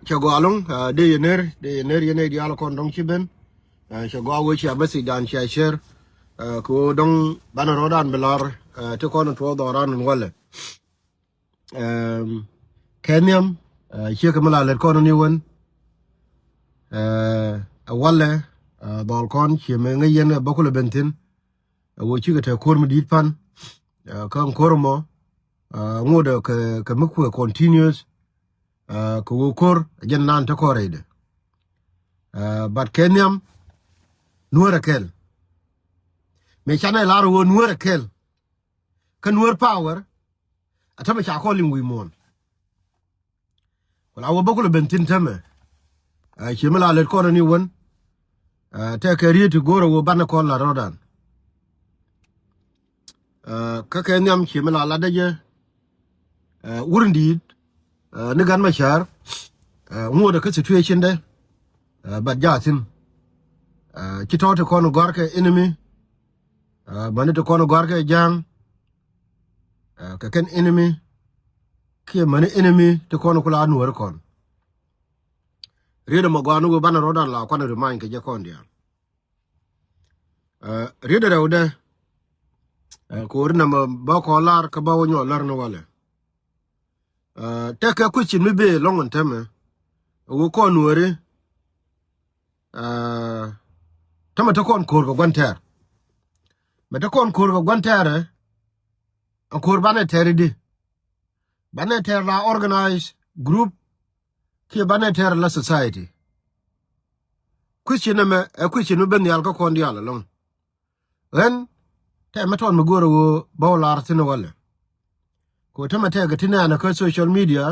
Chago along, de yener yene di ala kon dong chiben. Chago awo chia basi dan chia share. Ko dong bana rodan belar. To kon to doran wale. Kenyam, chia kamala let kon ni wen. Wale dhɔlkɔn chia me ngayen bakule bentin. Wo chi te korm dit pan. Kan kormo. Ngode ke mukwe continuous. Ko kor jen nan ta korede but kenyam Nuer kel me chana laro wo Nuer kel kan Nuer power atama cha ko lim wi mon wala wo bokul bentin tame chimela le ko ni won te ke ri to goro wo ban ko la rodan ka kenyam chimela la daje wurndi ni gan machar ngode ka situation de but jatin kito to kono gorke enemy bani to kono gorke jang ka ken enemy ke mani enemy to kono kula Nuer kon rede mo ganu go bana rodan la kono remind ke je kon dia rede rewde ko rina mo ba ko lar ka ba wonyo lar no wale te ka kuchin mi be longon teme wo ko Nuere tama to kon kor go gwanter me to kon kor go gwanter an kor bane teridi bane ter la organize group ki bane ter la society kuchin me kuchin ben yal ko kon diala long ren te meton me goro wo bawlar tino wale ko tama te ga tina na ko social media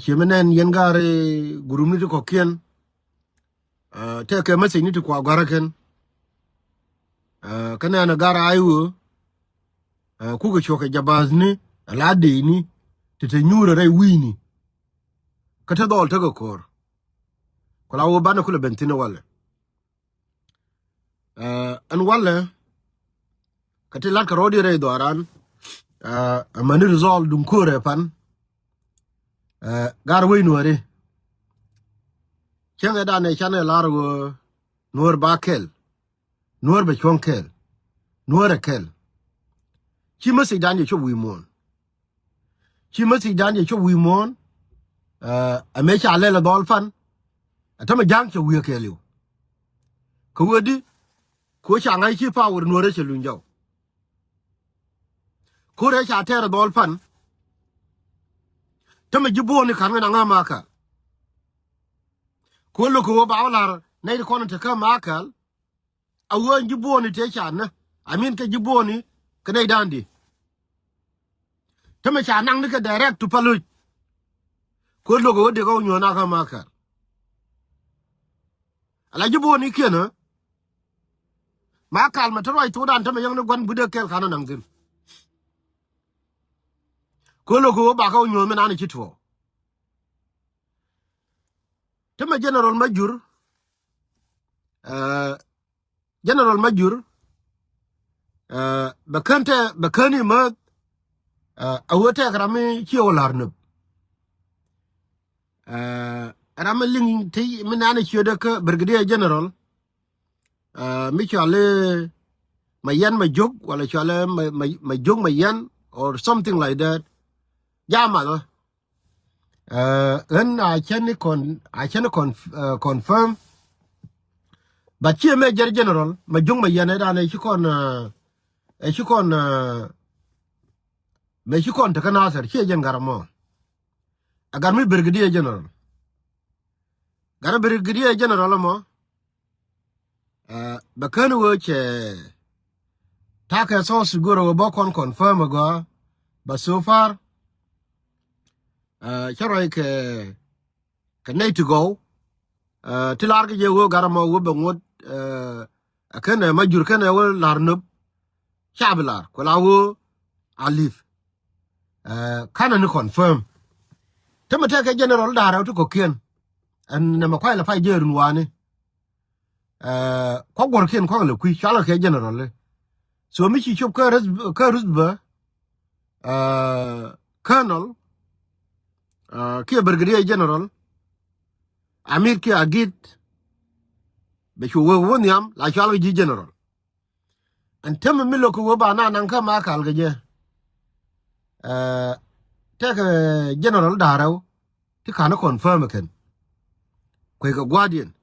chimenen yengare gurumni ko kien te ke message ni to kwa garaken kana na gara ayu ku ga choke jabazni alade ni te nyura rai wini kata dol ta ga kor kula wo bana kula bentina wala an wala kati lat ka rodi rai doran mani resolve dum kore pan gar wey Nuere chenga da ne chane largo Nuer ba kel Nuer be chon kel Nuer kel chi masi danje cho wi mon chi masi danje cho wi mon a me cha le la dol fan atama jang cho wi keliu ko wodi ko cha ngai chi power Nuer che lunjaw ko re cha tere dol fan tama jiboni kan na ngama ka ko lo ko ba wala nay ko non te ka makal awon jiboni te chana amin ke jiboni ke nay dandi tama cha nang ni ka direct to palu ko lo ko de ko nyona ka makal ala jiboni kena makal ma to roi to dan tama yang ne gwan bude kel kana nang din ko lo ko ba ko nyo me nan kitwo tama general major bakani ma awote grami kiolarnu ramaling ti minana kioda ka brigadier general mi chale mayan majog wala chale majog mayan or something like that Jamalo. And I can confirm. But here, Major General, Majung Mayaneda, and she con take an answer. Here, Jangaramo. I got me Brigadier General. Got a Brigadier General mo. Bakan which take a source to go to a book on confirm ago. But so far, charai ke need to go tilar ke jego garamo wo bengot akene majur kene wo larnub chablar ko lawo alif kana ni confirm temate ke general dara to ko kien an na makwai la fai jerun wani ko gor kien ko le ku chala ke general le so mi chi chop ka rusba colonel Kia Brigadier General Amir Kia Agit Beshu Woniam La Chalgi General and Tem Miloku Bana Nanka Makal Gaje take a General Darrow to kind of confirm again. Quick a guardian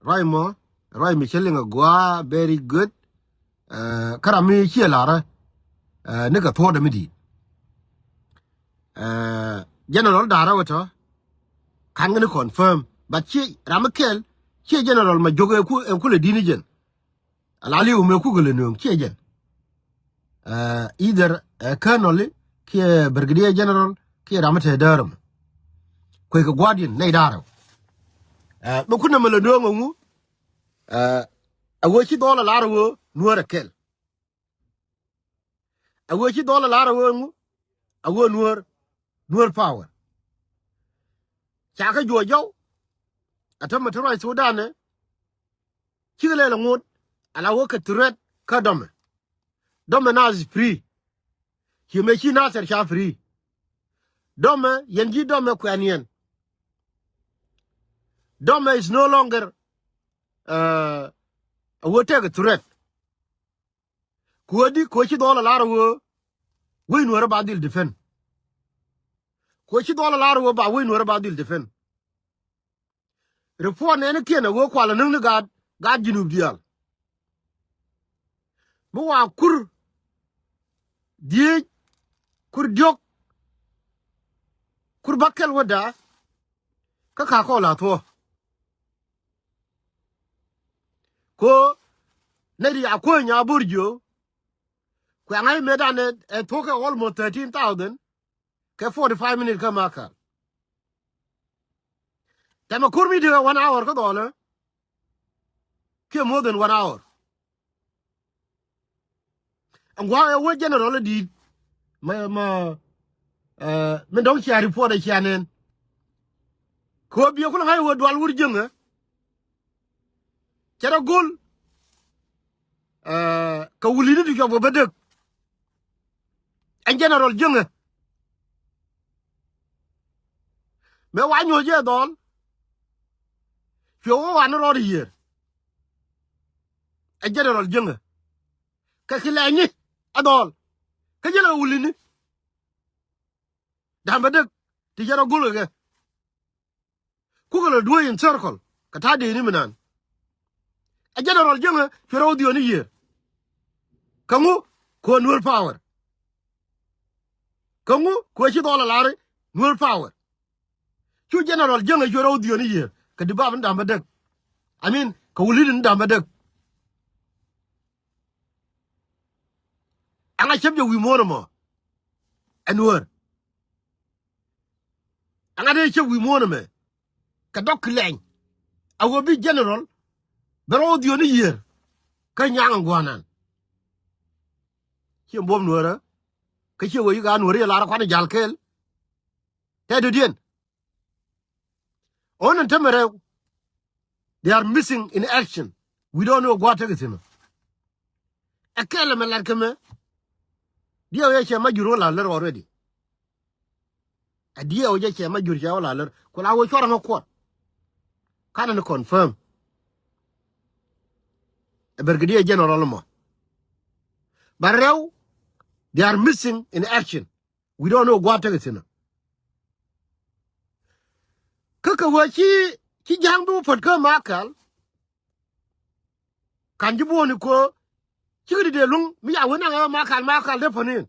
Raimo Rai Micheling a gua very good Karami Chialara Nika Thor the Midi General Darrow can confirm but she Ramakel she General Majoga and Kula Dinigen Alali Umekugulenum Chiegen either a colonel Kia Brigadier General Kia Ramate Durham Quick a guardian Nadaro Mukuna Meladongu a worky dollar laro Nuer a kill a worky dollar laro a Nuer power Chaka Jojo a tomato Sudan Chile Mood and I work at Turet Kadome Dominaz is free you make you not a free Dome Yengi Dome Quanian Dome is no longer a wotek a threat. Kuadi Kochi dollar laro win where about the defend. Kochi dollar laro about win where about the defend. Report any kin a work while an God Jinub deal. Moa kur die kur diok kur bakel wada kakakola to. Ko Nedi Akonya Burjo, when I made a took almost 13,000, 45 minutes come aka. Tama kurmi do 1 hour ka dollar, ke more than 1 hour. And why a general did me don't share report a channel. Ko bi ko hay wo dwal wur jenga. Kera gol ka wulini du jobo bedek en general jonge me wanyo je don fio wan ro hier en general jonge ka kilani adol ka jela wulini da bedek ti jara gol ge ku ko do in circle ka ta de ni minan en general jonge fio dio ni hier kamu ko Nuer power kamu ko ci dollar lare Nuer power Chu general jeng jo ro dio ni ye ka di bab ndam bedek I mean ka wulin ndam bedek anga chebje wi mono mo Nuer anga de che wi mono me ka dok leng awo bi general bero dio ni ye ka nyang ngwanan che mbom Nuer ka che wo ga Nuer la ra kwa jal kel te de dien on temere they are missing in action we don't know what it is akele me lakeme dia ye che majuro la ler already dia o je che majur che la ler ko la wo chora ko kana no confirm a brigadier general mo barrew they are missing in action we don't know what it is kaka wo chi jangdu pot ka makal kan jibo ni ko chi de lung mi ya wona makal de ponin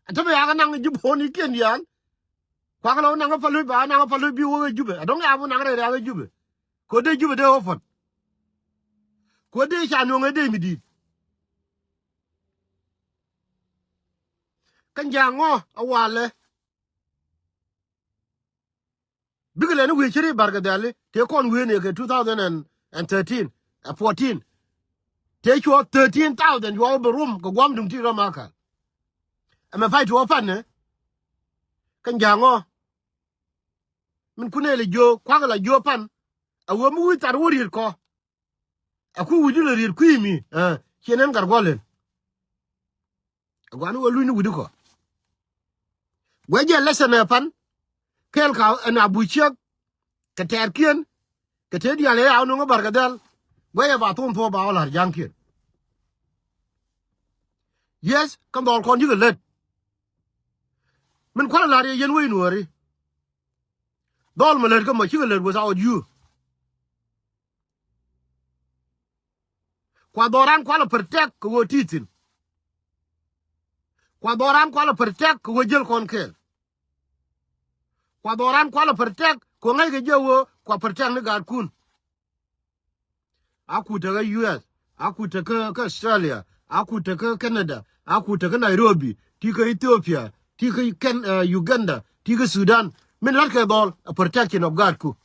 atabe ya nang jibo ni ken yan kwa kala nang palu bi wo jube adong ya wo nang re ya jube ko de jube de ofot ko de cha no ngade mi di kan jango awale bigale ni we chiri barga dale te kon we ne ke 2013 14 te cho 13,000 yo be room ko gwam dum ti ro maka ama fight wo pan ne kan jango min kunele jo kwagala jo pan awo mu wi tar worir ko aku wuju le rir kwimi chenen gargolen gwanu wo lu ni wudu ko weje lesson pan kel ka na buchek ka terkien ka te dia le ya no bargadal weye ba ton to ba wala jankin yes kan dol kon jiga let min kwala la yen we nuori dol ma let ka ma jiga let without you kwa doran kwala protect ko titin kwa doran kwala protect ko jel kon kel kwa doran kwala protect ko ngai ge jewo kwa protect ni gar kun aku ta US aku ta ka Australia aku ta ka Canada aku ta ka Nairobi ti ka Ethiopia ti ka Uganda ti ka Sudan min lar ka dol a protection of God ku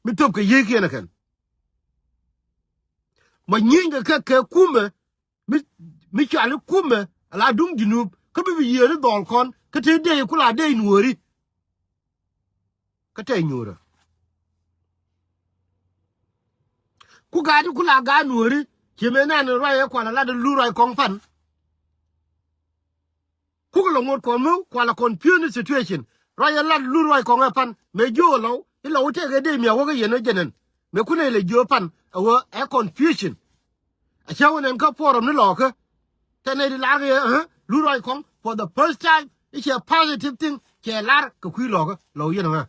mi top ka yeke na kan ma nyinga ka kume mi chale kume ala dum jinub ka bi yere dol kon ka te de kula de nuori ka te nyura ku ga di kula ga nuori chemena ne roye kwa la de lura kon pan ku lo ngot kon mu kwa la confused situation roye la lura kon pan me jolo ila wote ga de mi awoga yene jenen me kuna le jo pan awo e confusion a chawonen ka forum ni loka tane di la ga lura kon for the first time it's a positive thing ke lar ka ku lo yene ma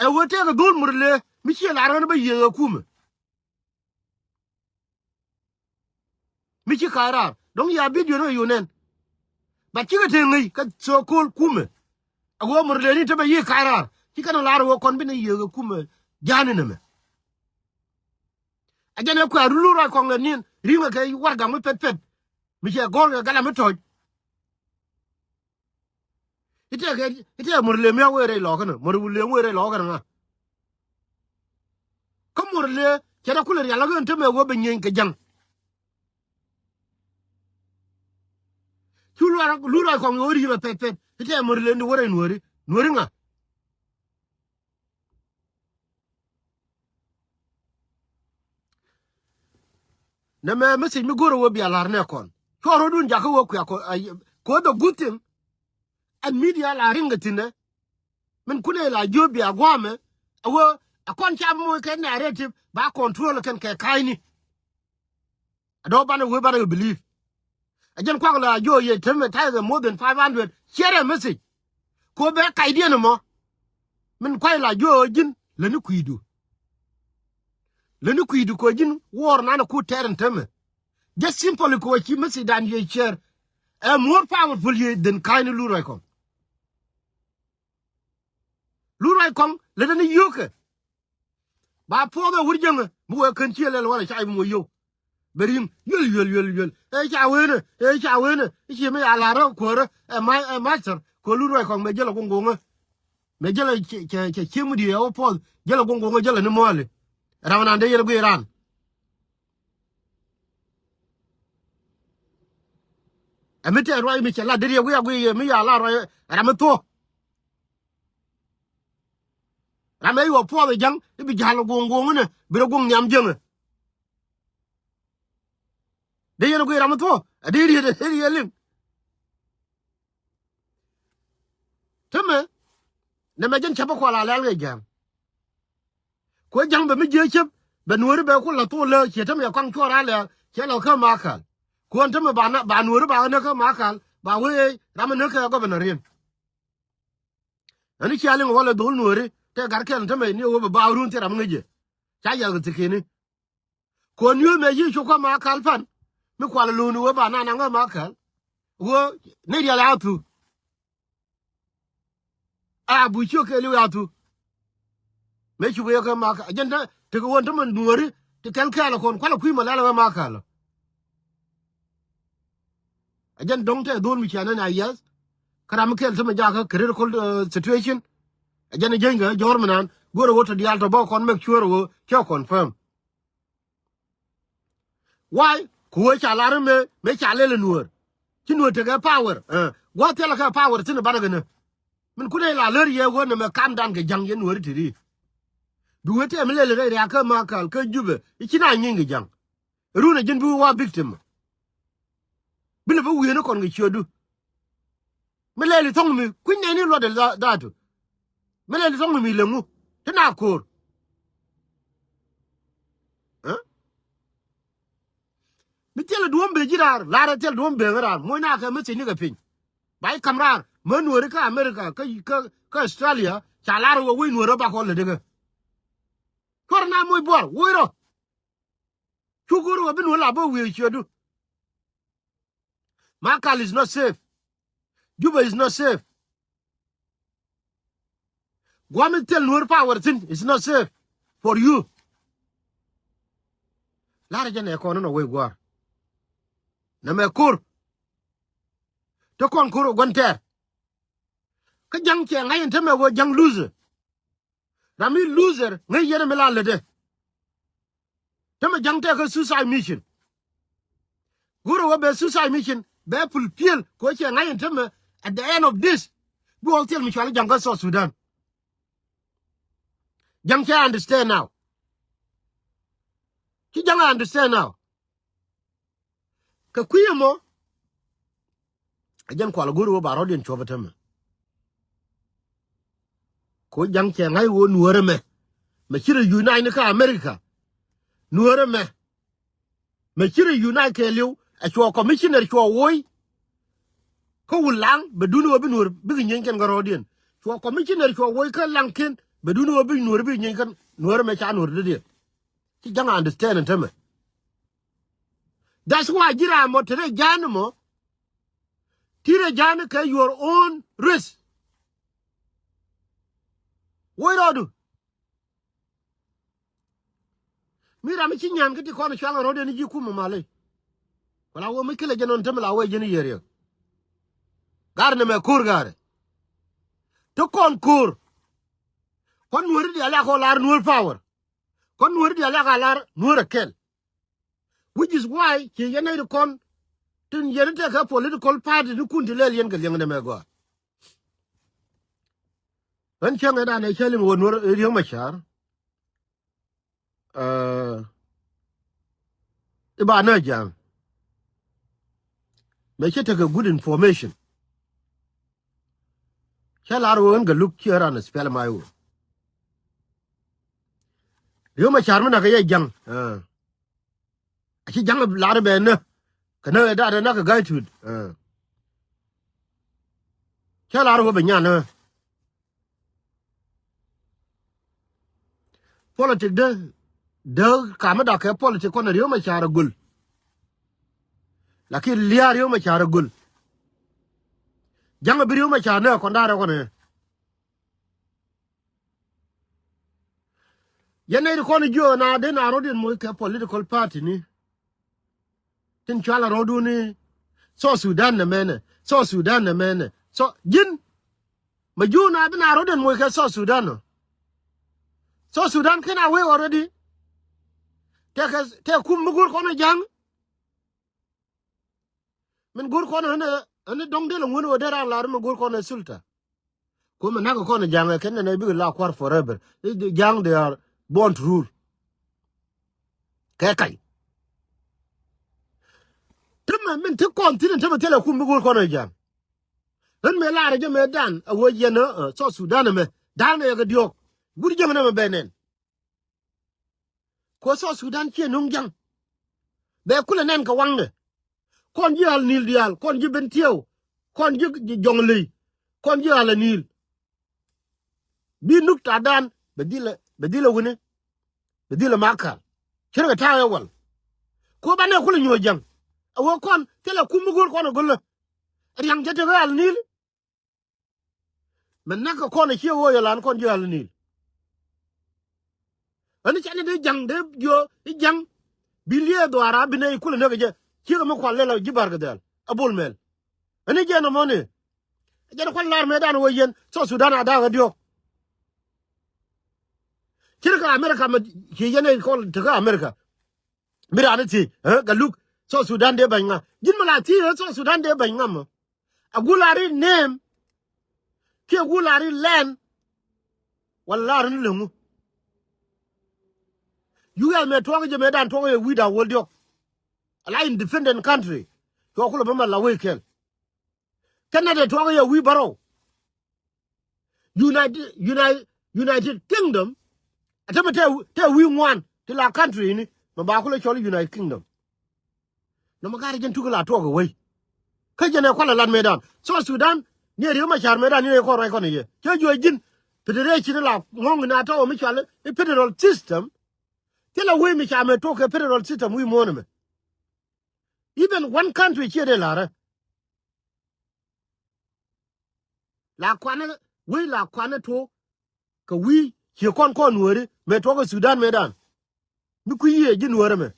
e wote ga dul murle mi che lar na ba ye kuma mi che kara don ya video no yunen ba chi ga te ngi ka so kol kuma awo murle ni te ba ye kara chi kana lar wo kon bi ne ye kuma jani ne me ajane ko lura kon le nin ringa ke warga mu pet mi che gol ga la mi toj ite murle mi awere lo kana murle were lo kana ko murle ke da kula ya la gan te me wo be nyen ke jang lura kon ori ba pet ite murle ni wore nuori nga na me message mi goro wo bi alar ne kon choro dun jaka wo ko the good thing and media la ringa tine min kune la jobi agwame awo akon cha mo ke narrative ba control ken ke kaini ado bana we bana believe ajen kwa la jo ye teme tiger more than 500 share a message ko be kai die no mo min kwa la jo jin le ni kuidu ko jin war na ku teren teme just simply ko chi message dan ye share a more powerful ye than kaini lurai kon le ni yoke ba po da wurjanga mo kan chi le wala chai mo yo berim yul e cha wene chi me ala ro ko ro e master ko lurai kon me jelo gongo me jelo che chimu di o po jelo gongo jelo ni mole rawana de yelo iran amete roi mi chala de ye mi ya la roi ramato ramay wo po be jang bi jalo gongo ne biro gong nyam jeng de yelo ramato de lim teme na me jen chapa ko la la jam ko jang be mi je chep be nuori be ko la to le che teme ya kwang chora le che lo ka makal ko teme ba nuori ba ne ka makal ba we ramane ka go be na rin ani chale wala dol nuori te gar ken teme ni wo ba run te ram ngeje cha ya te kini ko nyu me yi ko makal fan mi kwa lu nu ba na nga makal wo ne dia la tu a bu cho ke lu ya tu me chu we ka makal ajenda te ko won teme nuori te kan kala kon kwala ku ma la makal ajan dong te dol mi chana na yes karam kel sama jaka critical situation ajan jenga jormanan goro woto dial to bo kon make sure wo cho confirm why ko chala me chale le nuor ti nuor te ga power go te la ka power tin baraga ne min kune la ler ye wo ne me kam dan ga jang ye nuor ti ri du wote me le ya ka ma ka jube ikina nyin ga jang runa jin bu wa victim bile ba wiye no kon ngi chodu meleli tong mi kunne ni lo de datu meleli tong mi lengu tana kor mi tele duom be jirar lara tel duom be ngarar mo na ka mi ni ga pin bai kamrar mo nuore ka America ka Australia chalar wo wi nuore ba ko le de kor na mo bor wo ro chuguru wa bin wala ba wi chodu Makal is not safe. Juba is not safe. Gwamnati tell Nuer power thing is not safe for you. Lara jana kono no we gwa. Na me kur. To kon kuro gonter. Ka jang che ngai nteme wo jang loser. Rami loser ngai yene me la lede. Teme jang te ka suicide mission. Guru wa be suicide mission be pulpiel ko che ngai nteme at the end of this. We all tell me chale jang ka South Sudan. Jang che understand now. Ki jang understand now. Ka kuyemo ajan kwala guru wo baro den chobatama. Ko jang che ngai wo nuore me chire unite ka America nuore me chire unite ke liu a cho commissioner cho woi ko wulang bedunu obi nuor bi nyen ken garo den cho commissioner cho woi ka lankin bedunu obi nuor bi nyen kan nuore me cha nuor de ti jang understand ntame. That's why jira mo tere janu mo tire janu ke your own risk. Woi rodu mira mi kinyan kiti kono changa rode ni jikuma male wala wo mi kile jenon tamla wo jeni yere garne me kur gare to kon kur kon wori di ala ko lar nur power kon wori di ala ga lar nur kel, which is why ki yene kon tin yene te ka political party du kunti lel yen gel yenge me go an changa da ne chelin wo nur riyo machar iba na jam me take a good information chalar wo nga look here and spell my wo riyo machar na ka ye jang aki jang lar be na kana da na ka gaitude chalar wo be nyana politic de kama da ka politic ko na riyo machar gul lakin liar riyo machar gul jang bi riyo machar na ko ndara ko ne yene ko ni jo na de na rodin mo ka political party ni tin chala rodu ni so Sudan na mene so Sudan na mene so jin ma ju na de na rodin mo ka so Sudan no so Sudan kana we already te kum mugur ko na jang min gur ko na ne dong de lo ngono de ra la mugur ko na sulta ko na ko na jang ken na bi la kwar forever the jang they are born to rule kai tuma min te continent te tele kum mugur ko na jang dan me la re me dan a wo ye na so Sudan me dan ne ga diok gur jang na me benen ko so Sudan ke nung jang be kula nen ka wangne kon ji al nil dial kon ji bentiw kon ji jongli kon ji al nil bi nukta dan bedila wune bedila makal kirga tawe wal ko bane kula nyo jang awo kon tele kumugul kon golle yang jete al nil men naka kon ci wo yalan kon ji al nil ani chane de jang de yo jang bilie do arabi ne kula ne je ci ma ko lela jibar ga dal abul mel ani je no mone je ko lar me dan wo yen so Sudan ada ga dio kirka America ma ci yene ko daga America mira ne ti ga look so Sudan de banga jin mala ti so Sudan de banga mo agulari name ki agulari land wallahi ni lengu you me to ga je me dan to ga wi da wo dio ala independent country to ko ba la we kel Canada to ga we baro United Kingdom atama te we one to la country ni ba ko le chol United Kingdom no magari jen tugala to ga we ka jene ko la lan medan so Sudan ni ri ma char medan ni ko rai ko ni ye je jo jin federation la ngong na to mi chale federal system tell we me chame to ke federal system we monome even one country here la kwana we la kwana to ka we che kon wori me to ko Sudan medan mi ku ye jin wori me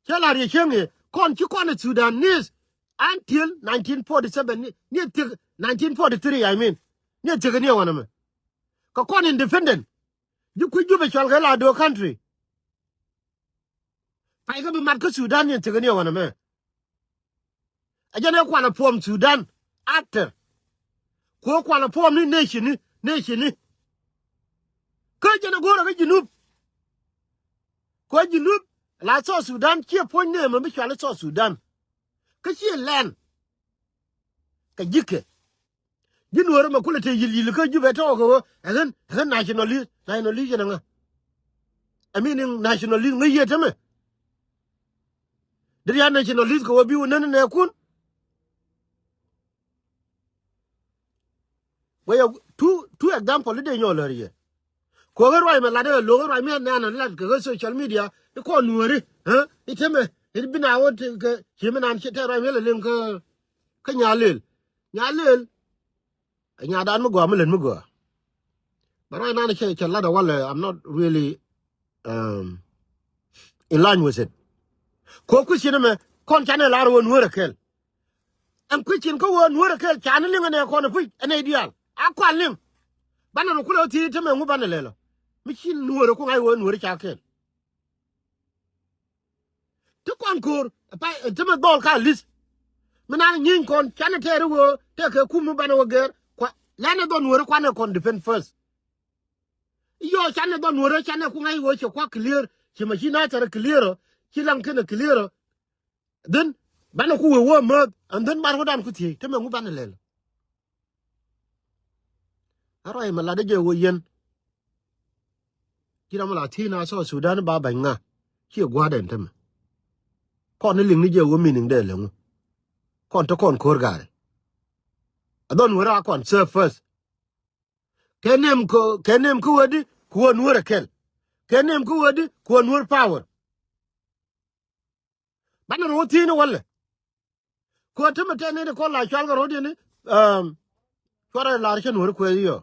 chala ri chenge kon chi kon Sudanese until 1947 ni 1943 I mean ni te ne wana me ka kon independent you could do a la do country. I go be mad Sudan and take one of me. I don't want to form Sudan after. Quote one form nation. Can't you go to you? Quite you look. Like South Sudan, cheer point name and be South Sudan. Cause she land. Kajike. You know, I'm a quality you look at you better go and then nationalist. I mean, nationalist, no yet. The nationalist go be one and a coon. Well, two example de yo lori ko ga roi me la de lo roi me na la ga social media ko nuori iteme bina wot ke himana che te roi me le ka nyalel nya dan mo go me len mo go but right now che la da wala I'm not really in line with it ko ku sine me kon chane la ro nuori kel am ku chin ko wo nuori kel chane linga ne ko na pu ene ideal akwa ling bana no kulo ti teme ngu bana lelo Michin nuoro ko ngai won nuoro chakel to kon kur pa teme bol ka lis mena nyin kon chane tere wo te ke kumu bana wo ger kwa lana do nuoro kwa ne kon defend first yo chane do nuoro chane ko ngai wo che kwa clear che machina tere clear che lang kene clear then bana ku wo mo and then bar dan ku ti teme ngu bana lelo arai mala de je wo yen kira mala tina so Sudan ba banga chi gwa den teme kon ni ling ni je wo mining de lengu kon to kon kor gare adon wora kon serve first kenem ko wadi ko nuora kel kenem ko wadi ko nuor power bana ro tino wala ko teme tene ko la chal ga rodi ni chora la chen nuor ko yo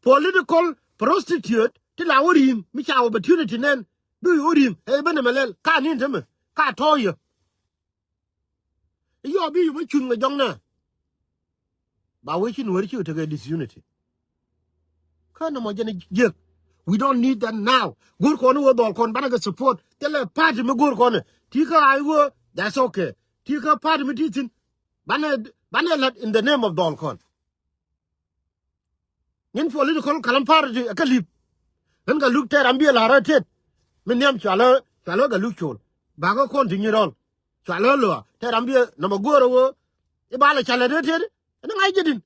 political prostitute ti la worim mi cha opportunity nen du worim e bana melel ka ni teme ka toyo yo bi yu chun ga jong na ba we chin nuor chi to ga disunity kana mo jene je we don't need that now. Good corner with all con banaga support. Tell a party me good corner. Tika I will, that's okay. Tika party me teaching. Banner in the name of Dolcon. In political calam party, a calip. Then go look there and be a larated. My name Chala ga look chol. Bago continue on. Chalolo, Terambia, Namagoro, Ibala Chalated, and I didn't.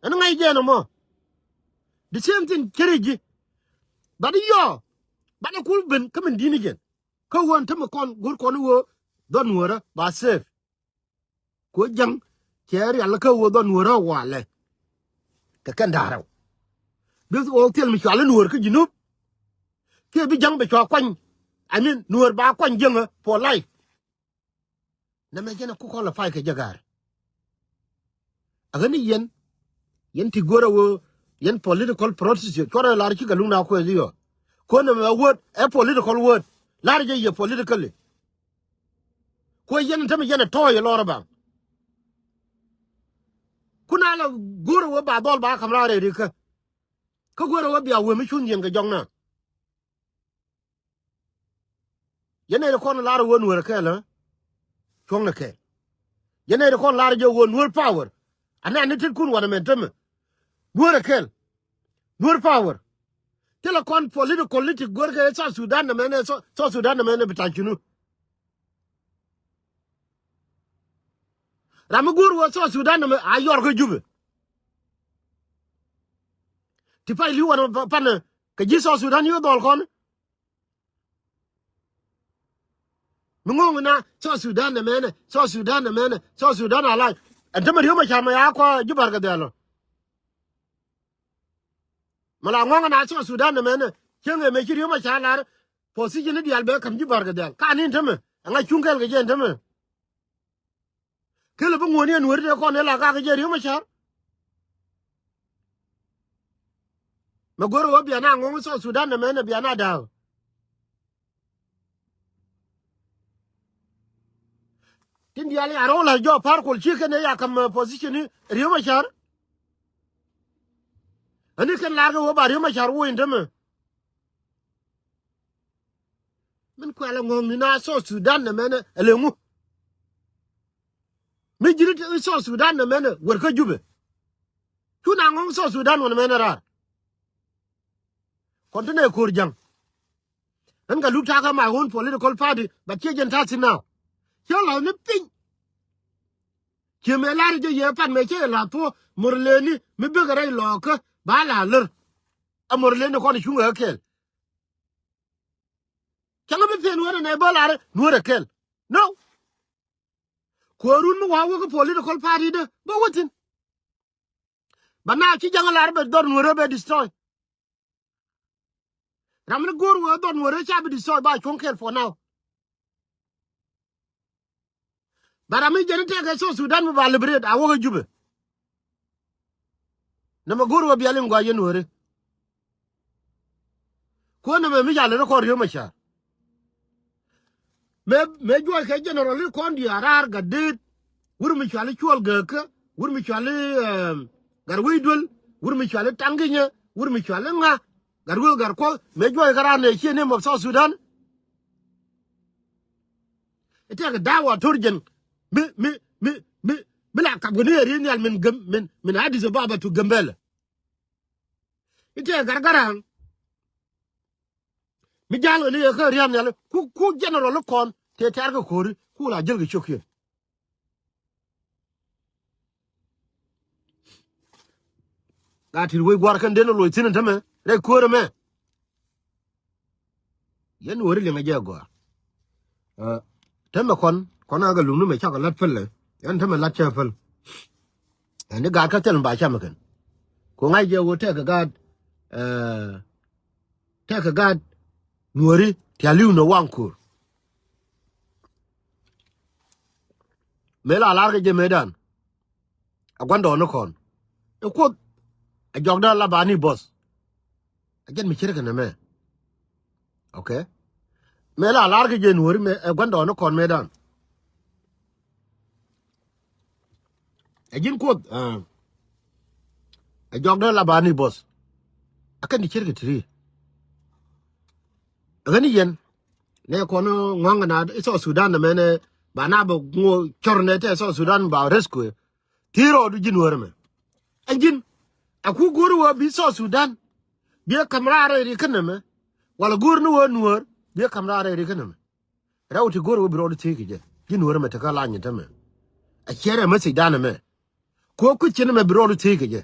And I get no more. The same thing, Kerigi. But yo. Bana kul ben kamen dini gen ko won tama kon gur kon wo don wora ba sef ko jang cher yalla ko wo don wora wale ka kan daraw bis o tel mi chala nuor ko jinup ke bi jang be cho kwan I mean nuor ba kwan jenga for life na me jena ko la fay ke jagar agani yen ti gora wo yen political process ko la ri ga luna ko yo ko na word a political word la ri ye politically ko yen tam yen to ye lora ba kuna la goro wo ba dol ba kamra re ka ko goro wo bia wo mi chun yen ga jong na yen e ko na la wo nuor ka la chong na ke yen e ko la jo wo nuor power ana ni tin kun wana men tam nuor ka Nuer power. Tell a con political gorga South Sudan the man South Sudan the man bitachunu. Ramagur was South Sudan the ayor jube. Tipa you want pan kaji South Sudan you dhɔlkɔn. Mungona South Sudan the man South Sudan the man South Sudan alive. And tell me you machama yakwa jubarga delo. Malangong na South Sudan the man Kenge make you machala position di albe kam jubarga del. Kanin teme. Anga chunkel ke jen teme. Kele bungoni Nuer de kon la ka ke jeri machar. Magoro wa biana ngong South Sudan the man biana daw. Tindi ali arola jo parkol chicken ya kam position ni riyo machar. Ani kan laga wo ba riyo machar wo indeme. Min kwala ngom ni na South Sudan the man elengu. Mi jiri South Sudan the man werka jube. Tuna ngong South Sudan won man ra. Kontine kurjang. Nga lutaka my own political party but kejen tasi now. Chola ne ping. Kimelari je yepan meche la to murleni mi begare loka bala lur. A murleni ko ni chunga kel. Changa be pen wona ne balare nuora kel. No. Korun mu wawo ko political party de ba wotin. Bana ki jangalar be dor nuora be destroy. Ramne goru don nuora cha be destroy ba chonkel for now. But I mean, you take South Sudan will liberate. I won't jube. Namaguru will be a lingua, you know. Kona me a little call you, Masha. May you a generally condi arar gadid, Wurmichali Chual Gurka, Wurmichali Garwidul, Wurmichali Tangina, Wurmichalinga, Garwil Garko, may you a garan the name of South Sudan. It take a dawa turgeon. Me la kabune rinyal min Addis Ababa to Gambela. Ite gargarang. Mi jalo ni ka rianyal ku general kon te targa kori ku la jelgi chokye. Ati we gwar kan deno lo tin tame re kore me. Yen wori le ngaje go. Tama kon kona ga lunu me chaka lat felle. Yan tama lat cha fel. Ani ga ka tel ba cha makan. Ko ngai je wo te ka gad Nueri tialiu no wankur. Mela larga je medan. Agwando no kon. E ko a jogda la bani boss. Again mi chirka na me. Okay. Mela larga je Nueri me agwando no kon medan. Agin ko a jogda la bani boss. Akan di chirka tri. Agani yen ne kono nganga na South Sudan na mene bana bo ngo chorne te South Sudan ba rescue tiro du jinwere me anjin aku guru wa bi South Sudan bi kamrare ri kaname wala gurnu wa nuwer bi kamrare ri kaname rawti guru bi rodu tiki je jinwere me ta kala nyita me a kere me sidana me ko ku chin me bi rodu tiki je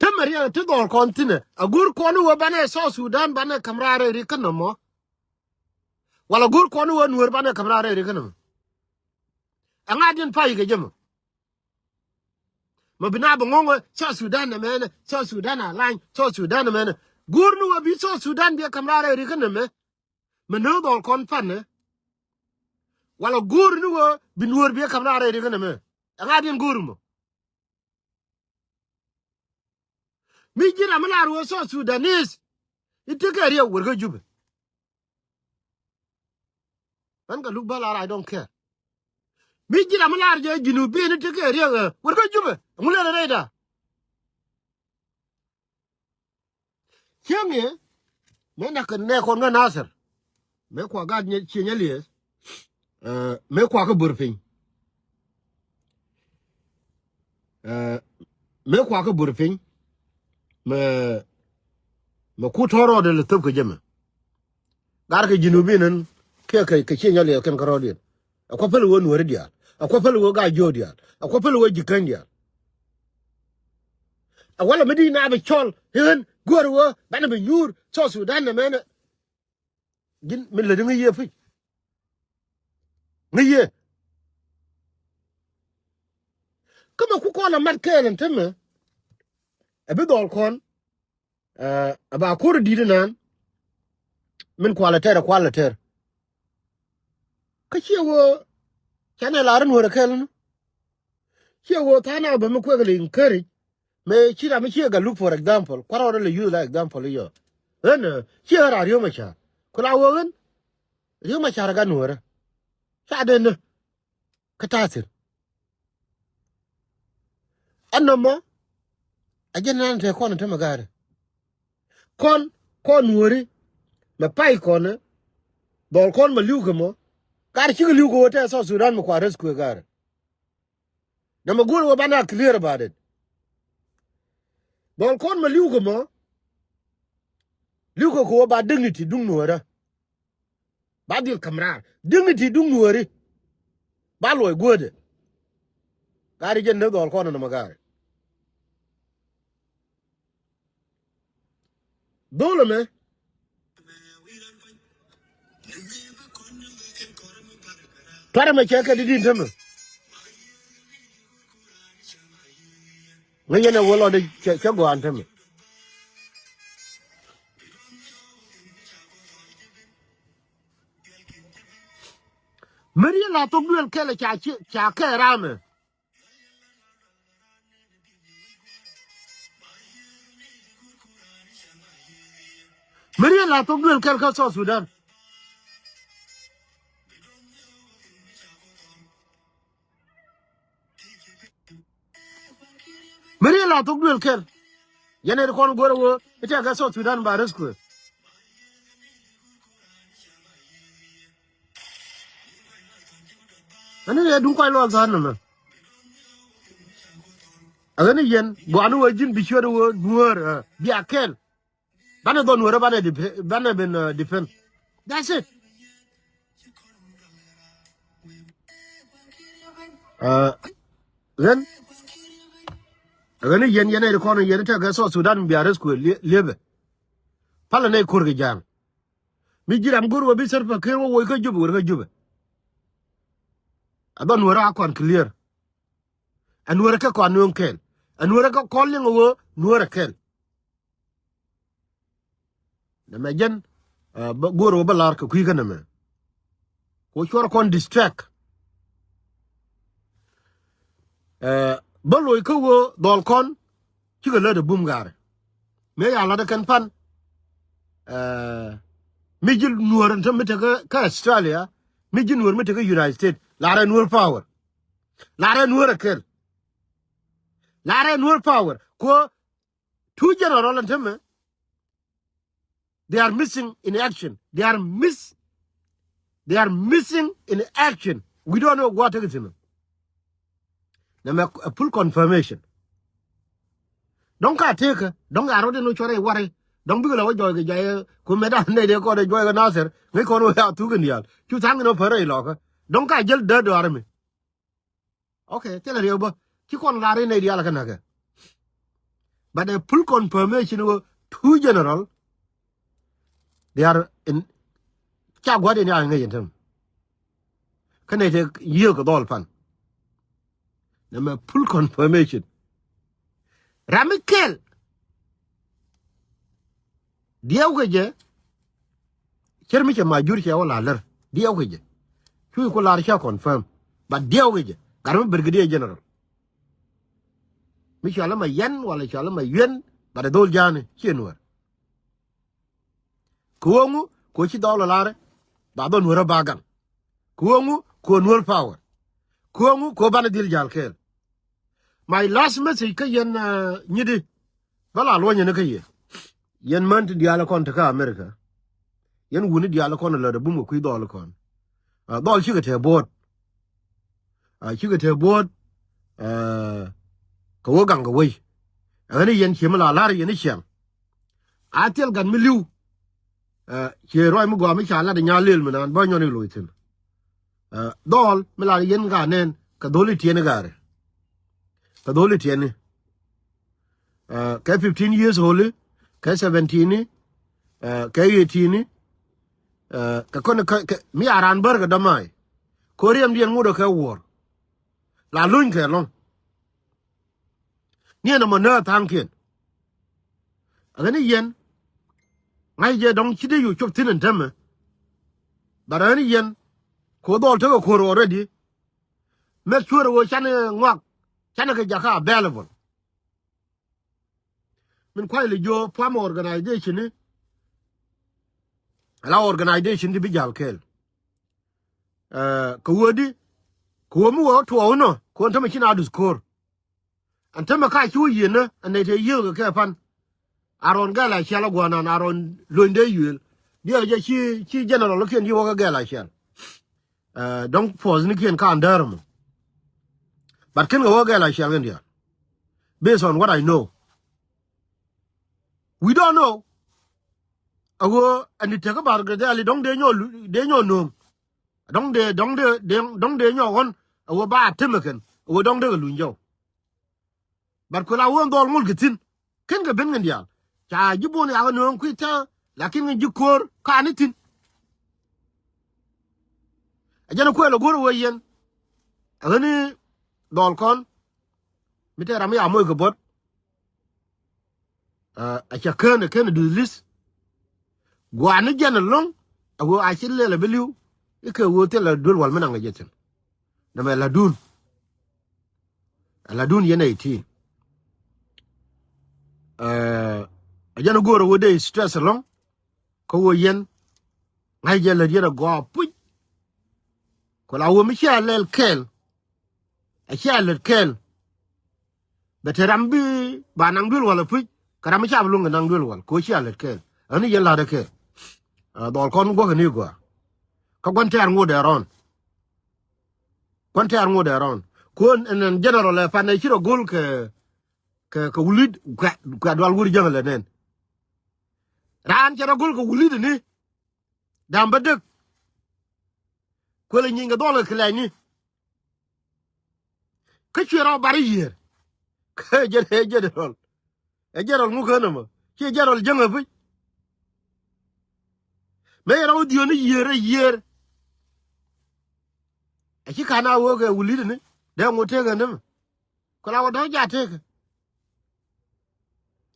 tamari te dor kontine agur kono wa bana South Sudan bana kamrare ri kanamo wala gur kono wa nuwer bana kamrare ri kanamo angadin pai ke jemo mabina bongo South Sudan na mena South Sudan line South Sudan na mena gurnu wa bi South Sudan bi kamrare ri kaname meno dor kon panne wala gurnu wa bi nuwer bi kamrare ri kaname angadin gurmu mi jira mala ro South Sudanese itike riya werga jube anga look bala I don't care mi jira mala je jinu bi ni tike riya werga jube ngule na reda kenge me na kan ne kon na nasir me kwa gad nye chinyeli me kwa ka burpin me kwa ka burpin me ku toro de le top ke jeme gar ke jinubinen ke chenya le ken karodin akwa pele wo Nuer dia akwa pele wo ga jodia akwa pele wo jikandia awala medina be chol hen gorwo bana be nyur so Sudan na mena gin min le ngi ye fi ngi ye kama ku ko la mat kelen teme e be dol kon aba kur di nan min qualitaire ka chewo kana la ran wora kelen chewo tana ba mu ko ga encourage me chira me chega look for example kwara le use like example yo en chira riyo ma cha kula wogen riyo ma cha ga nuora cha den ka tasir anoma ajenan te kon te magare kon nuori me pai kon dol kon ma liugo mo kar chi liugo te so Sudan mo kwa rescue gar na magul wo bana clear about it dol kon ma liugo mo liugo ko ba dignity dung nuora ba dil kamrar dignity dung nuori ba loy gode gari jen ne dol kon na magare dole me para me cheka di din teme ngene wolo de chego anteme Maria la to duel kele cha ke rame Maria la to duel kele ka so Sudan Maria la to duel kele yene kon goro wo ite ka so Sudan ba rescue ani ye dun koy lo zan na agani yen bo anu wajin bi shodo wo Nuer bi akel bana don Nuer bana ben defend that's it then agani yen yene kon yene te ka so Sudan bi rescue lebe pala ne kurge jang mi jiram goro bi serfa ke wo ka jube adon Nuer kon clear and Nuer ka kon non ken and Nuer ka calling wo Nuer ken na mejen goro balar ka kuiga na me ko chor kon distract baloy ko wo dol kon ci ga le de bum gar me ya la de kan pan mi jil Nuer tam me ka Australia mi jil Nuer me ka United States la ra Nuer power la ra Nuer ken la ra Nuer power ko two general and them they are missing in action they are missing in action we don't know what it is na a full confirmation don't ka take don't aro de no chore ware don't bi la wo joy ga ko meda ne de ko de joy ga naser ngi ko no ya tu gnial chu tang no pare lo ka don't ka jel de do arme okay tell you ba ki kon la re ne dia la kana ga but a full confirmation of two general they are in cha gwa de nya ngi yentem kane te yiyo ko dol pan na full confirmation ramikel diaw ko je chermi che majur che wala ler diaw ko je chu ko la cha confirm but diaw ko je garma brigadier general mi chala ma yan wala chala ma yen ba de dol jani chenwar kuongu ko chi dol lare ba don wora bagan kuongu ko Nuer power kuongu ko bana dil jal kel my last message ka yen nyidi bala lo nyene ka yen man ti diala kon ta ka America yen wuni diala kon la de bumo ku dol kon dol chi ga te bot chi ga te bot ko wo gang ga wei ani yen chi mala lar yen chiang atel gan miliu che roi mu go mi cha la de nya lel manan ba nyoni loitin dol mila yen ga nen ka doli tiene gare ka doli tiene ka 15 years old ka 17 ka 18 ka kon mi aran bar ga damai koriam dien ngudo ka wor la luñ ke long ni na mo na tanken agani yen ngai je dong chide yu chop tinen temme barani yen ko dol to ko already make sure wo chane ngwak chane ka jaka available min kwai le jo pam organization ni la organization di bijal kel ko wodi ko mu wo to no ko tama kina du score antama ka chu yena ane te yel ka pan aron gala chala gwana aron londe yul dia je chi general ken yi wo ga gala chal donc pose ni ken ka andarmo but ken go gala chal ndia based on what I know we don't know ago and it take about the ali dong de nyo no dong de nyo on ago ba temaken ago dong de lu nyo but ko la won dol mul gitin ken ga ben ndia cha jibone ya no ku ta lakin ngi jikor ka nitin ajana ko lo goro yen agani dol kon mite rami amoy ko bot a cha ken du list gwana jana long ago a chille la beliu ike wote la dul wal menanga jeten na me la dun yena iti ajana goro wode stress long ko wo yen ngai je la dina go pu ko la wo mi cha lel kel a cha lel kel beteram bi ba nang dul wala pu karam cha lu nang dul wal ko cha lel kel ani yen la de ke dol kon go ni go ka gon ter ngode ron kon ter ngode ron kon en general pa ne chiro gol ke wulid ka dwal wuri jangale nen ran chiro gol ko wulid ni damba dek ko le nyinga dole kle ni ka chiro bari yer ka jerol mu kana ma ke jerol janga bu me raw dio ni yer a ki kana wo ga wulid ni de mo te ga nem ko la wo do ja te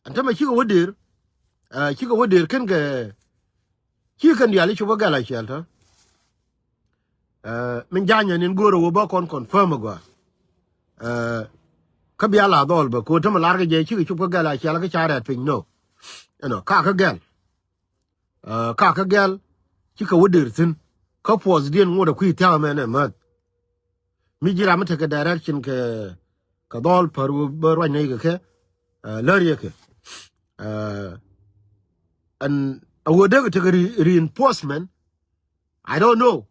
anta ma ki go wodir ki go wodir ken ga ki kan yali chuba gala shelta min janya nin goro wo ba kon confirm go ka biya la dol ba ko to ma larga je ki chuba gala shela ka chara pin no no ka gal ki ka wodir tin ka pos dien ngoda ku ta ma ne ma mi jira mata ka direction ka dol paru bar wa ne ga ke lariya ke and I would take reinforcement. I don't know.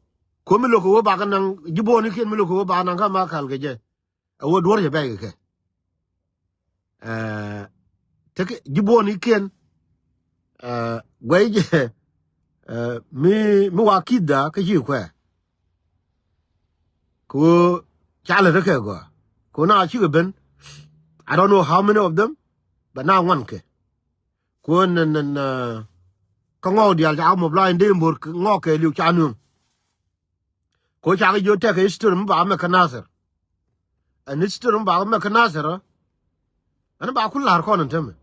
Come look over back and Jiboni can look over back and come back. I would worry about it. Take Jiboni can wage me Muakida, Kajuka. Ko Chalaka. Kona Sugarben. I don't know how many of them, but now one. Kun and ko ngo dial ja mo blind de mur ngo ke liu cha nu ko cha ga yo te ke stur ba me kanaser an stur ba me kanaser an ba ku lar ko nan tem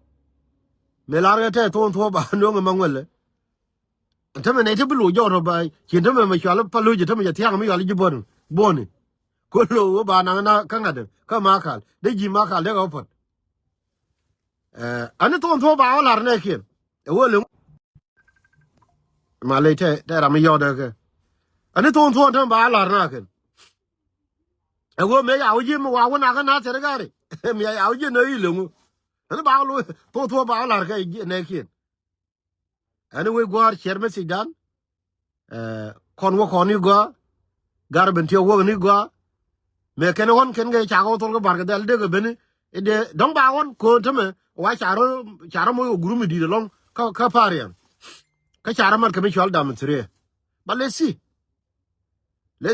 me lar ga te ton to ba no ma ngwele an tem ne te bu lu yo ro ba chin tem me cha la pa lu ji tem ya tiang me ya li ji bon boni ko lu ba na ka nga de ka ma kal de ji ma kal de ga pot an ton to ba lar ne ke e wo le ma le te ra me yo de ke ani ton tan ba la na ken e go me ya uji mo wa na ka na tere gari me ya uji no ile mu ani ba lu to ba la ke ne kin ani we go ar cher me sidan kon wo kon ni go gar ben ti wo ni go me ken won ken ge cha go to go bar ga dal de go ben e de dong ba won ko to me wa charo mo guru mi di long ka parian ka charamat ka mi chol dam tre but let's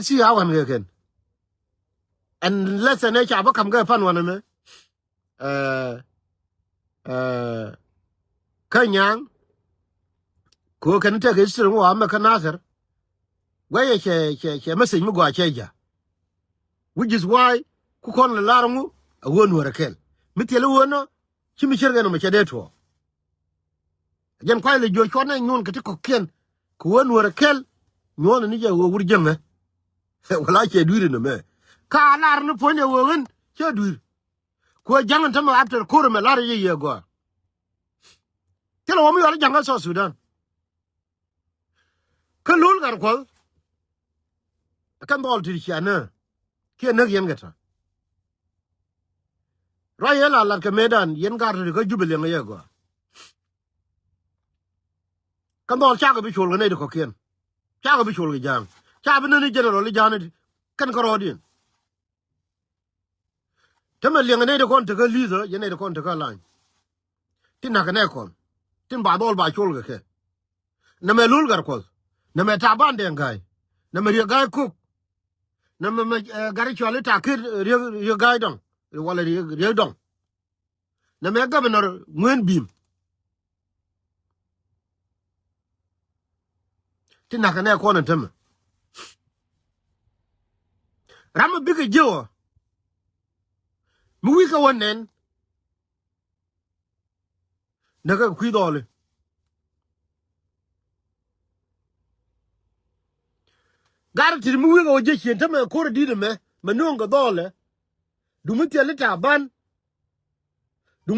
see how I'm again and let's say nature ba kam ga pan wana me uh kanyang ko kan ta ga sir wa ma kanasar waye ke message mu gwa cheja which is why ku kon la larangu a wonu rakel mitele wono chimi cherga no machedeto jan kwai le jo chona nyon kati ko ken ku wonu rakel nyon ni je wo wurjeme wala che duire no me ka lar no pone wo won che duire ko jangan tama after kore me lar ye go telo wo mi wala janga so Sudan ka lul gar ko kan dol ti chana ke na yen gata rayela lar ka medan yen gar ko jubele ye go kan dol cha ga bi chol ne ko ken cha ga bi chol ga jang cha bi ne general jang kan ko rodin tama lenga ne de kon te ga lizo ye ne de kon te ga lan tin na ka ne kon tin ba dol ba chol ga ke na me lul gar ko na me taban de ngai na me ye gai cook na me gari chole ta kir ye gai dong wala ye dong na me governor ngwen bim tin na ka ne kon tama ram bi ga jewo mu wi ka wonen na ka kwi dole gar ti mu wi ga je chen tama ko di de me no ga dole du mu tele ta ban du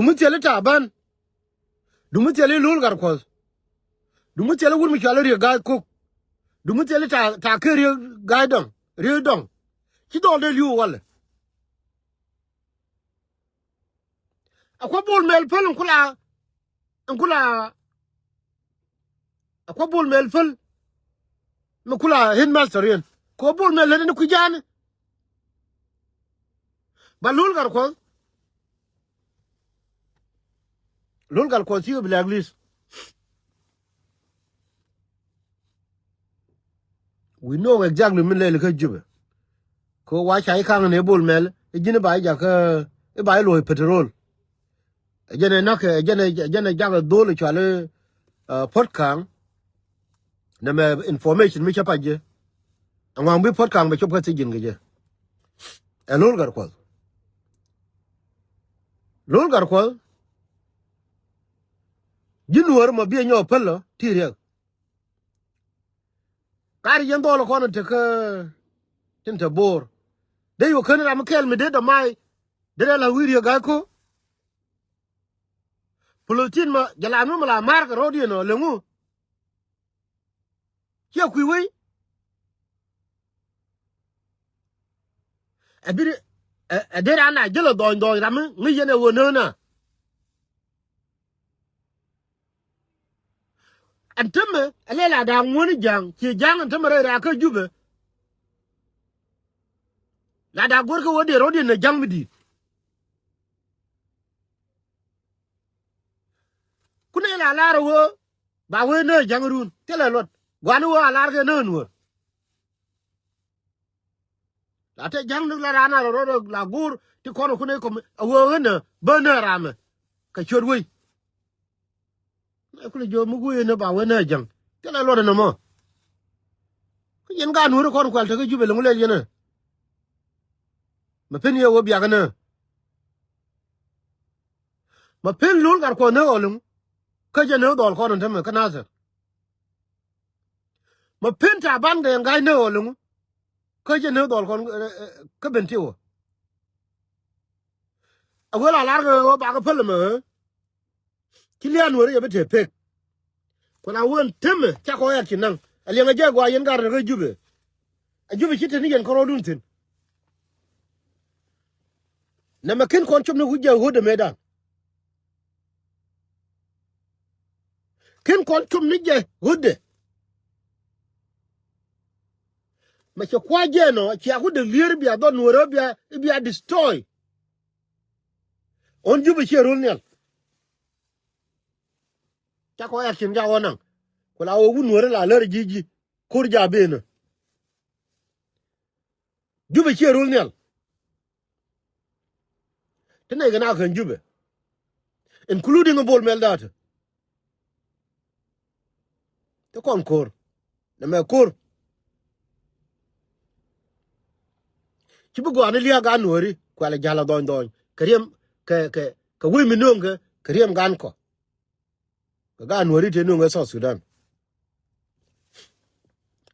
mu tele ta ban du mu tele lul gar ko du mu tele wur mi chale ri ga cook du mu tele ta ke ri ga dong ri dong ki dol de liu wala akwa bol mel pel kula akwa bol mel fel no kula hin master yen ko bol mel ne ku jani ba lul gar ko ti black list we know exactly min le ka jube ko wa chai kang ne bol mel e jini ba ja ka e ba lo petrol e jene nak e jene ja ga dole chale pot kang na me information mi chapa je ngam bi pot kang be chop ka ti jin ge je e lul gar ko jinwar ma bi nyo pelo ti re kar yen dole ko te ka tin te bor de yo kan ram kel mi de da mai de la wiri ga ko polotin ma jala no la mar ka rodi no lengu ke ku wi e bi e de ana jelo don ram ngi yene wo no na anteme alela da ngoni jang ki jang anteme ra ka jube la da gor ko wodi rodi na jang mi di kuna la lara wo ba we ne jangrun tele lot gwanu wo alar ke ne nur la te jang nu la rana ro la gur ti kono kune ko wo ne ba ne rame ka chor wi ku jo mu gu ne ba we ne jang tele lot no mo ku yen ga nur ko ko te ke jube lu le yene ma pen ye wo bia ga ne ma pen lul gar ko ne olum ka je ne dol ko non teme ka nazar ma pen ta ban ga ngai ne olum ka je ne dol ko ka bentiwo agola lar go ba ga pel me kilian wori ye bete pek kona won teme cha ko ya kinang ali nga je gwa yen gar ga jube a jube chite ni yen ko rodun tin na makin kon chum no hujja hode medan kin kon chum ni je hode ma che kwa je no che aku de lier bia do Nuer bia destroy on juba che rul nyal ta ko ya kin ja wonan kula o gu Nuer la ler jiji kur ja be no juba che rul nyal tene gana kan juba including a bol mel data te kon kor na me kor ci bu gone liya ga Nueri kwala jala don kriem ke wi minonga kriem gan ko ga Nueri te nunga so Sudan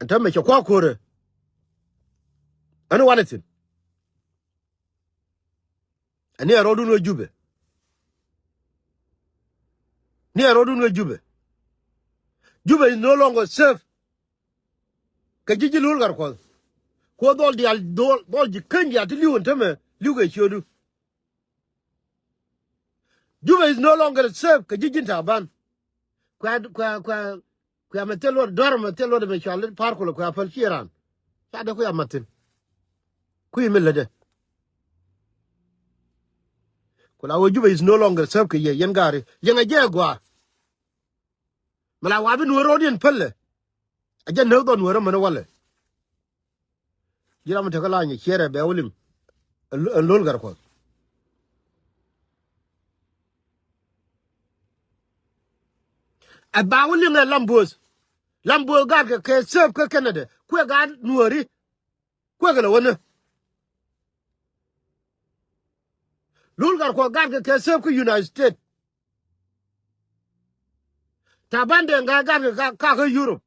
anta me kwa kore anu wanatin ani arodu no jube ni arodu no jube jube is no longer safe ka jiji lul gar ko dol di al dol ji kanji ati liwon teme liuga chodu jube is no longer safe ka jiji taban kwa metelo dorma metelo de me chale parko kwa pal kiran ya de ko ya matin ku yimel de kula wo jube is no longer safe ka yen gari yen aje gwa mala wabi Nuer odien pelle aje no don Nuer mane wale jira mata kala ni chere be wulim lol gar ko a ba wulim na lambos gar ke sef ke Canada ku ga Nueri ku ga wona lol gar ko gar ke sef ku United States tabande ga gar ka Europe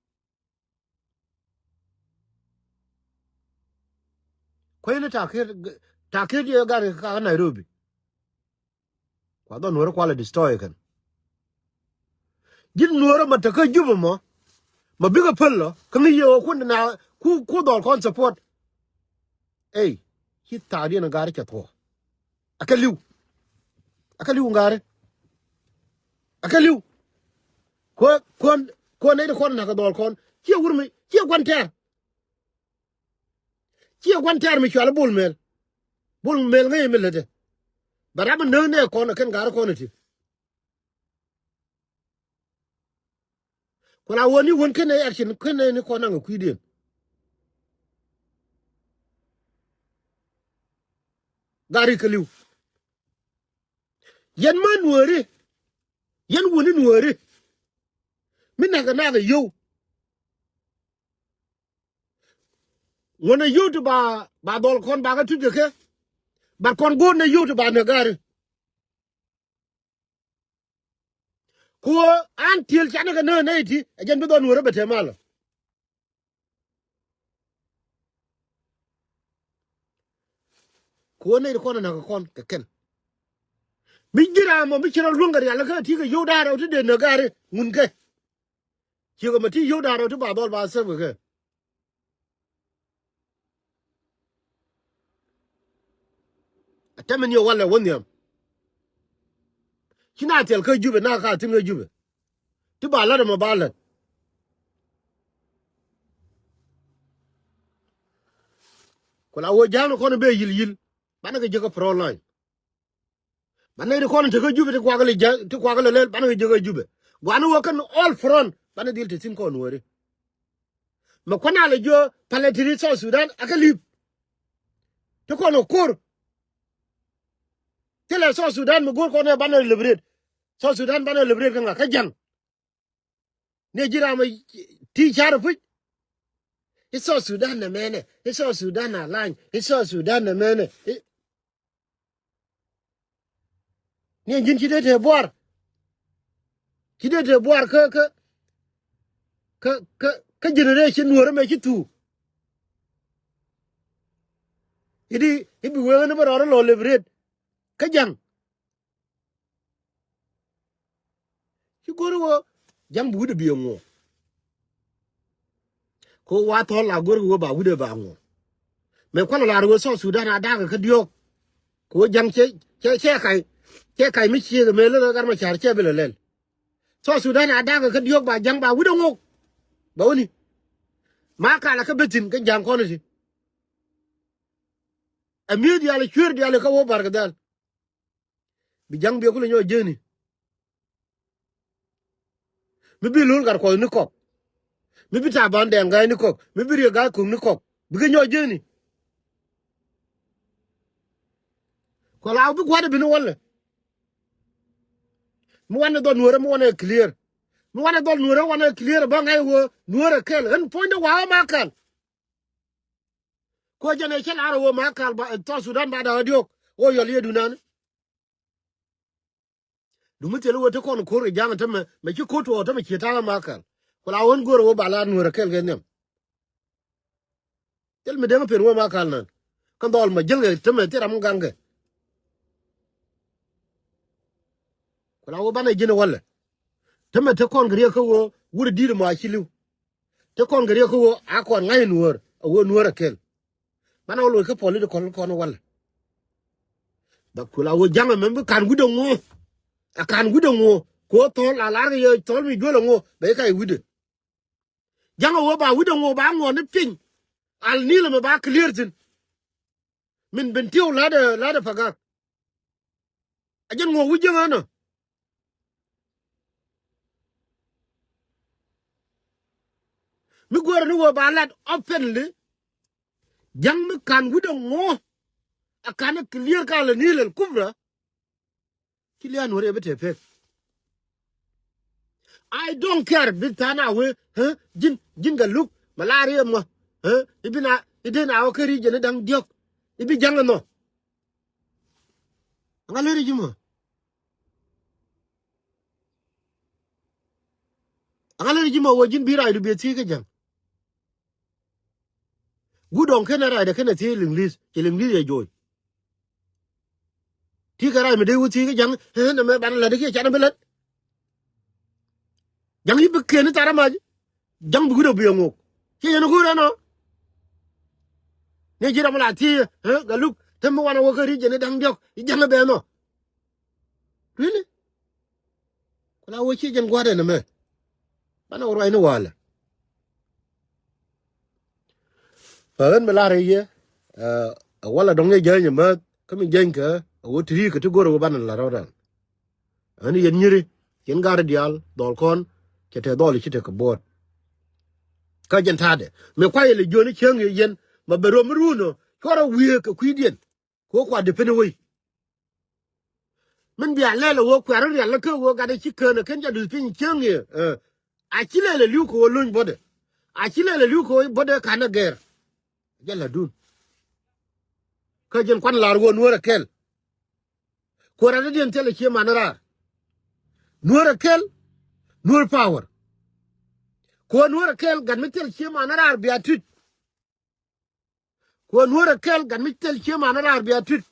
ko ni takir je gar ka Nairobi kwa don Nuer kwala destroy kan jin Nuer mata ka juba mo ma biga pello kan yo ku na ku dol kon support hey ki tadi na gar ke to akaliu ngare akaliu ko ne ko na ka dol kon ki wurmi ki gwanter mi chala bul mel ngai melede baraba no ne ko na kan gar ko ne ti ko la woni won ken action ken ne ko na ku den gari kaliu yen man Nueri yen woni Nueri min na yo wona yutu ba dol kon ba ga tuje ke ba kon go na yutu ba na gari ko an til chana ga na iti ajen bi don Nuer bete malo ko ne ko na kon ke ken mi gira mo mi chira lunga ya la ka ti ga yo da ro de na gari mun ke chi ga ma ti yo da ro to ba dol ba se ke atamen yo wala wonyam kina tel ka jube na ka tin ga jube ti ba la ma ba la ko la wo jano ko be yil bana ga jega pro line bana ri ko te ga jube ti kwa ga le bana ga jega jube gwana wo kan all front bana dil te tin ko Nueri ma ko na le jo paletiri so Sudan akalip to ko no kur tele so Sudan mo gor ko ne bana liberate so Sudan bana liberate kan ka jang ne jira ma ti char fu iso Sudan na mene iso Sudan na line iso Sudan na mene ne jin kide te bor ka generation Nuer me kitu idi ibi we ne baro lo liberate ka jang ki goro wo jam bu de bi ngo ko wa to la goro wo ba wude ba ngo me ko la ro so Sudan ada ka dio ko jang che kai mi chi me le gar ma char che be le so Sudan ada ka dio ba jang ba wude ngo ba woni ma ka la ka betin ka jang ko ni a media le chwer dia le ka wo bargadal bi jang be ko le ñoo jeni mi bi lul gar ko ni ko mi bi ta ban de ngay ni ko mi bi re ga ko ni ko bi ga ñoo jeni ko la bu ko de bi no wala mu wane do nuore mu wane clear mu wane do nuore wane clear ba ngay wo nuore kel en point de wa ma kan ko jene kel ara wo ma kan ba to Sudan ba da dio o yo le dunan du mu tele wo te kon ko re jama tame me ki ko to me ki ta ma kan ko la won goro wo ba la nuore kel gen nem tel me de ma per wo ma kan nan kan dol ma jel ge tame te ram gange ko la wo ba na jene wala tame te kon gre ko wo wuri dir ma chilu te kon gre ko wo a kon ngay nuor wo nuor kel mana wo ko poli de kon kon wala da kula wo janga membe kan gudo ngo a kan gudo ngo ko to la la ye to mi golo ngo be kai gudo janga wo ba gudo ngo ba ngo ne pin al nilo me ba clear tin min bentiu la de paga a jen ngo wuje ngana mi gor ni wo ba lat openly jang mi kan gudo ngo a kan clear ka le nilo kubra kilian wore bete pe I don't care bitana we jin ga look malaria mo ibina idena o keri jene dang diok ibi jang no ngaleri jimo wo jin bira idu be ti ga jang gudon kenara da kana ti linglis ye joy ti kara me de wuti ga jang na me ban la de ke chana belet jang ibi ken tara ma jang bu gudo bi ngo ke yeno gura no ne jira mala ti ga look temmo wana wo keri jene dang diok jang be no really kula wo chi jen gwada na me bana woro ina wala fagan melare ye wala donge janye ma kami jenka wo tri ka to goro bana la rawdan ani yen nyiri yen gar dial dol kon kete dol kite ka bot ka jen tade me kwaye le joni cheng yen ma bero mruno kora wiye ka kwidien ko kwa de pene wi min biya lele wo kwaro ya la ko wo ga de chikana ken ja du pin cheng ye a chilele liu ko luñ bode a chilele liu ko bode kana ger jalla dun ka jen kwan lar wo nuora kel ko ra de den tele ke manara nuora kel nuor power ko nuora kel gan mitel ke manara biya tut ko nuora kel gan mitel ke manara biya tut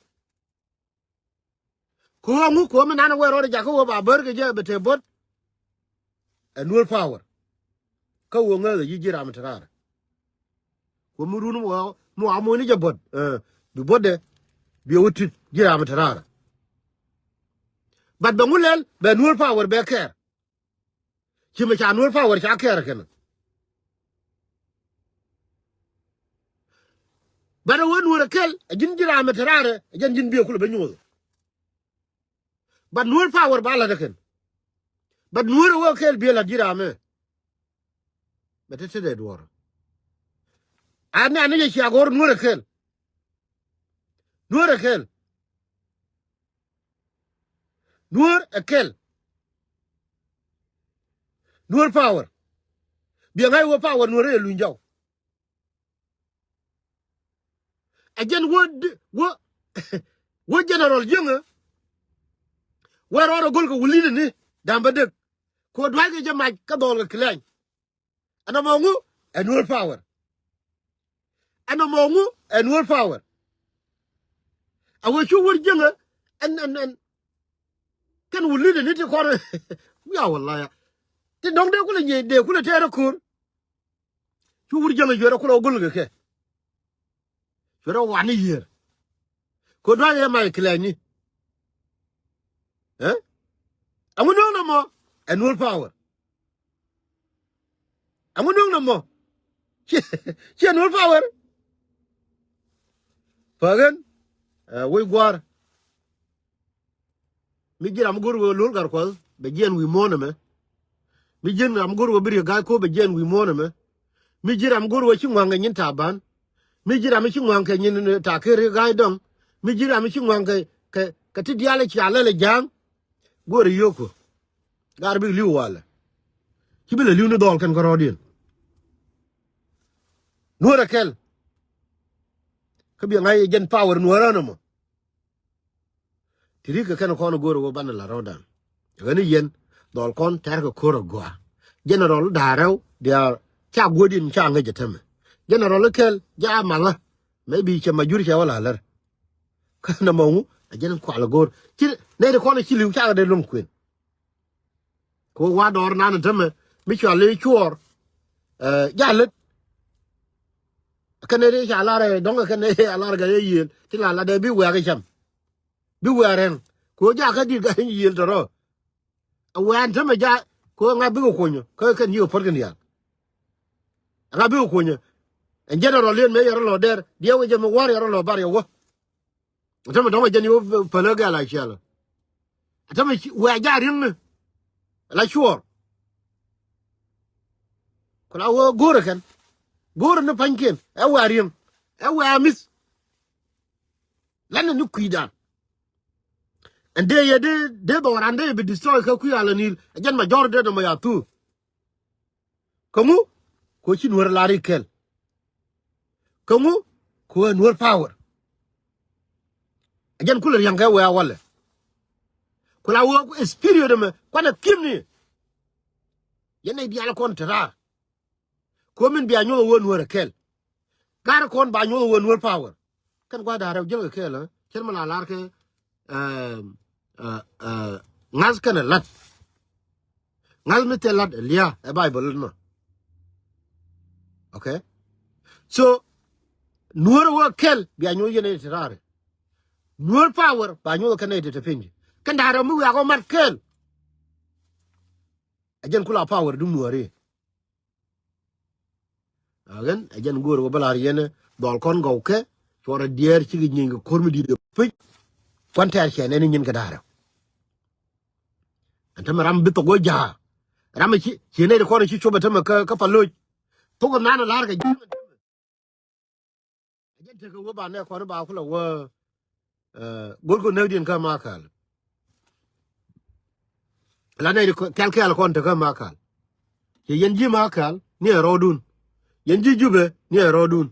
ko ngu ko manana wero ja ko ba burge je bete bot a nuor power ka wo nga yi jira matara ko murunu mo amoni je bot bi bode bi wutit jira matara but bangulel be nuor power be care chime cha nuor power cha care ken bara won nuor kel jin jira matara jen jin bi ko be nyol but nuor power bala de ken but nuor wo kel bi la jira me betete de dwor ani ye cha gor nuor kel nuor kel nuor power bi ngai wo power nuor e lunjaw ajen wo wo general jenga wero gol ko wulini ni damba de ko dwage je maj ka dol klan ana mongu annual power annual power awo chu wur jenga an kan wulini ni ti ko ya wallahi ti dong de ko le de ko le tere kur chu wur jenga jero ko gol ke jero wani yer ko dwage maj klan ni amuno no mo annual power amuno no mo chi annual power fagan we gwar mi jira am gurgo lul gar ko be jen wi mona me mi jen am gurgo bir ga ko be jen wi mona me mi jira am gurgo chi ngwanga nyin taban mi jira mi chi ngwanga nyin ta ke ga dong mi jira mi chi ngwanga ke ti diale chi ala le jang gor yoko gar bi liu wala ki bele liu no dol kan garodin nuora kel ka bi ngai jen power nuora no mo tiri ka kan ko no gor go ban la rodan gani yen dol kon tar ko koro gwa general daraw dia cha godin cha nga jetame general kel ja mala maybe che majur cha wala lar kana mo a jen ko ala gor ti ne de ko no chi liu cha de lum queen ko wa dor nan tame mi cha le chuor ja let kan ne ja la re dong kan ne ala ga yen ti la de bi wa ga cham bi wa ren ko ja ka di ga yen to ro a wan tame ja ko nga bi ko nyo ka kan yo por gan ya nga bi ko nyo en general len me yaro lo der dia we je mo war yaro lo bar yo wo tame dong je ni wo pala ga la chala tame wa ja rin la chuor ko la wo gore kan gore no panken e warim e wa mis lan no kuidan and de do rande be destroy ka ku ala nil jan major de no ya tu kamu ko chi nur lari kel kamu ko nur power jan kula yang ga wa wala kula wo spirit me kwana kimni yana bi ala kontra ko min bi anyo wo nur kel gar kon ba anyo wo nur power kan gwa da raw jël kel kel mala lar ke ngas kana lat ngal mete lat lia e bible no okay so nuor wo kel bi anyo yene tirare nuor power ba anyo kana de tepinji kan da raw mu ya ko mat kel ajen kula power dum nuore agen ajen gor wo balar yene dol kon go ke chora dier ci gi nying kormi di de pe kwantar che ne nyin ga dara antama ram bito go ja ram ci ne ko ci choba tama ka fallo to ko nana lar ga ajen te ko ba ne ko ba kula wo gol ko ne din ka makal la ne ko kalkal kon te ka makal ye yen ji makal ni rodun yen ji jube ni rodun